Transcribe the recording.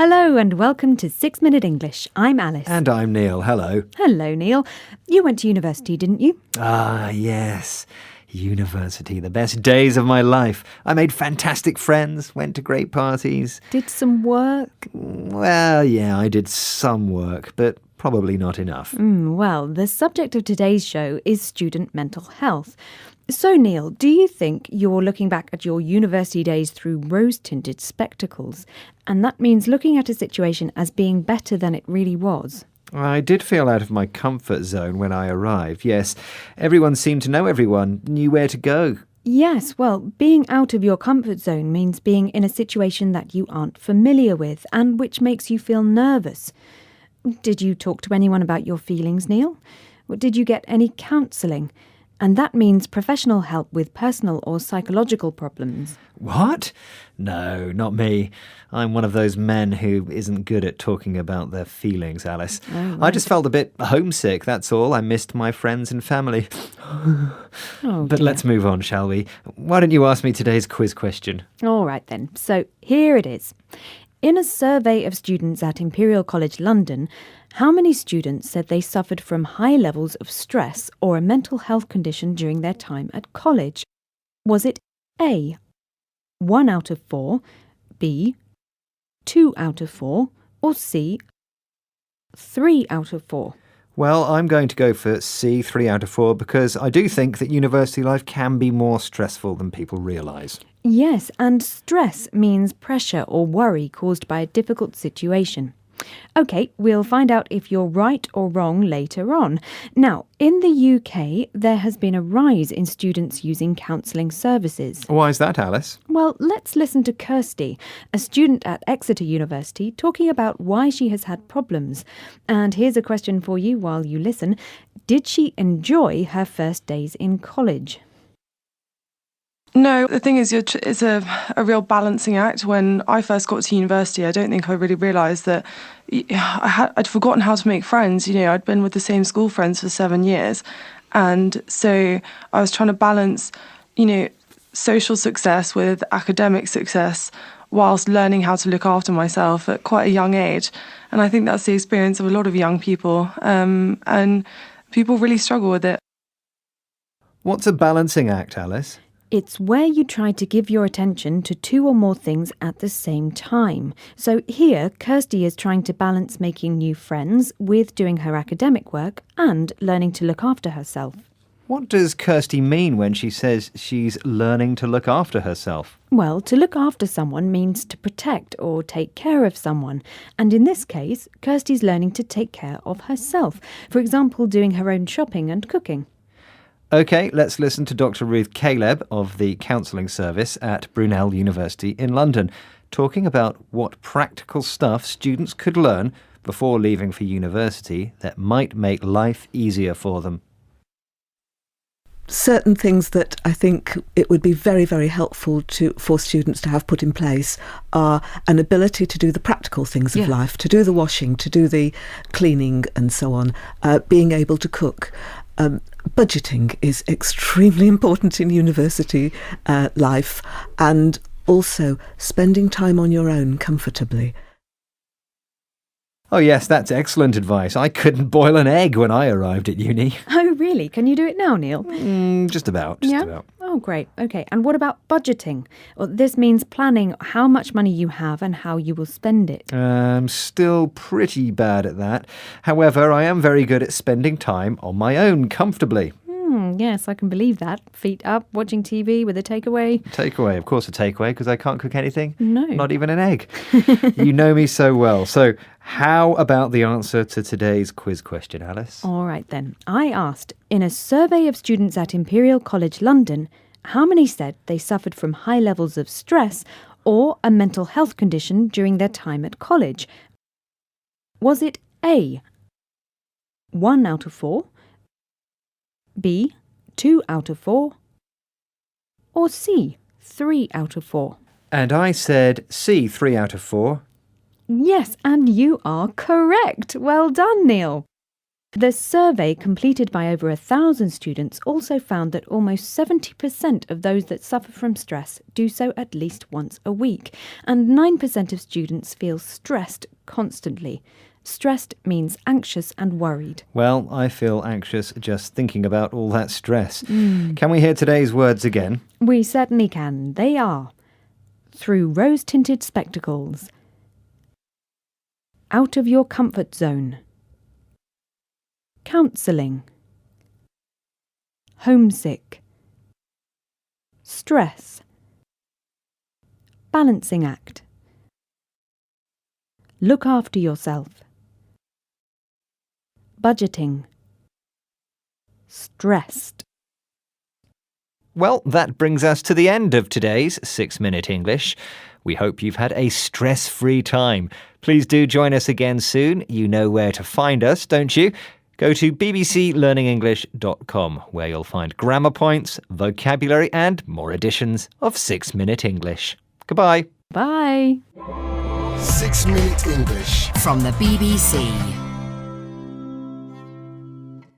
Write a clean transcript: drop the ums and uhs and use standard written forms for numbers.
Hello and welcome to 6 Minute English. I'm Alice. And I'm Neil. Hello. Hello, Neil. You went to university, didn't you? Ah, yes. University, the best days of my life. I made fantastic friends, went to great parties. Did some work? Well, yeah, I did some work, but probably not enough. Well, the subject of today's show is student mental health. So, Neil, do you think you're looking back at your university days through rose-tinted spectacles, and that means looking at a situation as being better than it really was? I did feel out of my comfort zone when I arrived, yes. Everyone seemed to know everyone, knew where to go. Yes, well, being out of your comfort zone means being in a situation that you aren't familiar with and which makes you feel nervous. Did you talk to anyone about your feelings, Neil? Did you get any counselling? And that means professional help with personal or psychological problems. What? No, not me. I'm one of those men who isn't good at talking about their feelings, Alice. Oh, right. I just felt a bit homesick, that's all. I missed my friends and family. But let's move on, shall we? Why don't you ask me today's quiz question? All right then. So here it is. In a survey of students at Imperial College London, how many students said they suffered from high levels of stress or a mental health condition during their time at college? Was it A, 1 out of 4, B, 2 out of 4, or C, 3 out of 4? Well, I'm going to go for C, 3 out of 4, because I do think that university life can be more stressful than people realise. Yes, and stress means pressure or worry caused by a difficult situation. OK, we'll find out if you're right or wrong later on. Now, in the UK, there has been a rise in students using counselling services. Why is that, Alice? Well, let's listen to Kirsty, a student at Exeter University, talking about why she has had problems. And here's a question for you while you listen. Did she enjoy her first days in college? No, the thing is, it's a real balancing act. When I first got to university, I don't think I really realised that I'd forgotten how to make friends. You know, I'd been with the same school friends for 7 years. And so I was trying to balance, social success with academic success whilst learning how to look after myself at quite a young age. And I think that's the experience of a lot of young people. And people really struggle with it. What's a balancing act, Alice? It's where you try to give your attention to 2 or more things at the same time. So here, Kirsty is trying to balance making new friends with doing her academic work and learning to look after herself. What does Kirsty mean when she says she's learning to look after herself? Well, to look after someone means to protect or take care of someone. And in this case, Kirsty's learning to take care of herself. For example, doing her own shopping and cooking. OK, let's listen to Dr. Ruth Caleb of the Counselling Service at Brunel University in London, talking about what practical stuff students could learn before leaving for university that might make life easier for them. Certain things that I think it would be very, very helpful for students to have put in place are an ability to do the practical things of life, to do the washing, to do the cleaning and so on, being able to cook. Budgeting is extremely important in university life, and also spending time on your own comfortably. Oh yes, that's excellent advice. I couldn't boil an egg when I arrived at uni. Oh, really? Can you do it now, Neil? Just about. Oh, great. OK. And what about budgeting? Well, this means planning how much money you have and how you will spend it. I'm still pretty bad at that. However, I am very good at spending time on my own comfortably. Yes, I can believe that. Feet up, watching TV with a takeaway. Takeaway, of course a takeaway, because I can't cook anything. No. Not even an egg. You know me so well. So how about the answer to today's quiz question, Alice? All right then. I asked, in a survey of students at Imperial College London, how many said they suffered from high levels of stress or a mental health condition during their time at college? Was it A, 1 out of 4, B, 2 out of 4, or C, 3 out of 4? And I said C, 3 out of 4. Yes, and you are correct. Well done, Neil. The survey completed by over 1,000 students also found that almost 70% of those that suffer from stress do so at least once a week, and 9% of students feel stressed constantly. Stressed means anxious and worried. Well, I feel anxious just thinking about all that stress. Can we hear today's words again? We certainly can. They are: through rose-tinted spectacles, out of your comfort zone, counselling, homesick, stress, balancing act, look after yourself, budgeting, stressed. Well, that brings us to the end of today's 6-Minute English. We hope you've had a stress-free time. Please do join us again soon. You know where to find us, don't you? Go to bbclearningenglish.com, where you'll find grammar points, vocabulary and more editions of 6-Minute English. Goodbye. Bye. 6-Minute English from the BBC.